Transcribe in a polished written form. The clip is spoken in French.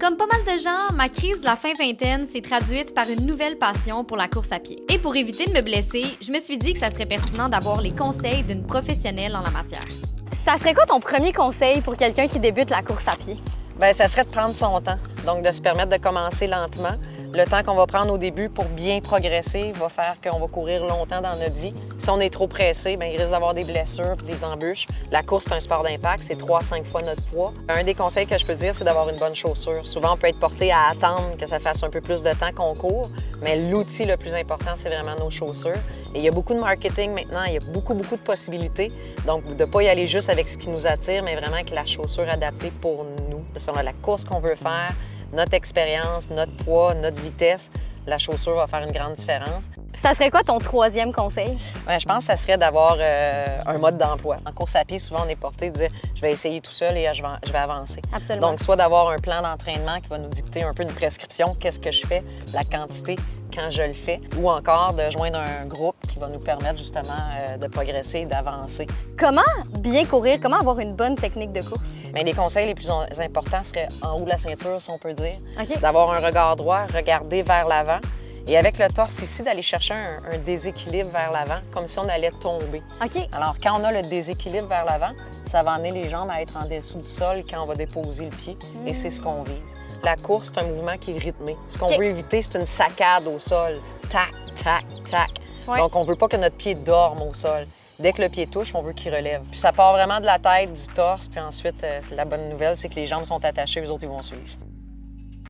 Comme pas mal de gens, ma crise de la fin vingtaine s'est traduite par une nouvelle passion pour la course à pied. Et pour éviter de me blesser, je me suis dit que ça serait pertinent d'avoir les conseils d'une professionnelle en la matière. Ça serait quoi ton premier conseil pour quelqu'un qui débute la course à pied? Bien, ça serait de prendre son temps, donc de se permettre de commencer lentement. Le temps qu'on va prendre au début pour bien progresser va faire qu'on va courir longtemps dans notre vie. Si on est trop pressé, bien, il risque d'avoir des blessures, des embûches. La course, c'est un sport d'impact, c'est 3 à 5 fois notre poids. Un des conseils que je peux dire, c'est d'avoir une bonne chaussure. Souvent, on peut être porté à attendre que ça fasse un peu plus de temps qu'on court, mais l'outil le plus important, c'est vraiment nos chaussures. Et il y a beaucoup de marketing maintenant, il y a beaucoup de possibilités. Donc, de ne pas y aller juste avec ce qui nous attire, mais vraiment avec la chaussure adaptée pour nous, selon la course qu'on veut faire, notre expérience, notre poids, notre vitesse, la chaussure va faire une grande différence. Ça serait quoi ton troisième conseil? Bien, je pense que ça serait d'avoir un mode d'emploi. En course à pied, souvent, on est porté de dire « je vais essayer tout seul et je vais avancer ». Absolument. Donc, soit d'avoir un plan d'entraînement qui va nous dicter un peu une prescription, qu'est-ce que je fais, la quantité, quand je le fais, ou encore de joindre un groupe qui va nous permettre justement de progresser et d'avancer. Comment bien courir? Comment avoir une bonne technique de course? Bien, les conseils les plus importants seraient en haut de la ceinture, si on peut dire. OK. D'avoir un regard droit, regarder vers l'avant. Et avec le torse ici, d'aller chercher un déséquilibre vers l'avant, comme si on allait tomber. OK. Alors, quand on a le déséquilibre vers l'avant, ça va amener les jambes à être en dessous du sol quand on va déposer le pied. Et c'est ce qu'on vise. La course, c'est un mouvement qui est rythmé. Ce qu'on veut éviter, c'est une saccade au sol. Tac, tac, tac. Ouais. Donc, on ne veut pas que notre pied dorme au sol. Dès que le pied touche, on veut qu'il relève. Puis ça part vraiment de la tête, du torse, puis ensuite, la bonne nouvelle, c'est que les jambes sont attachées, eux autres, ils vont suivre.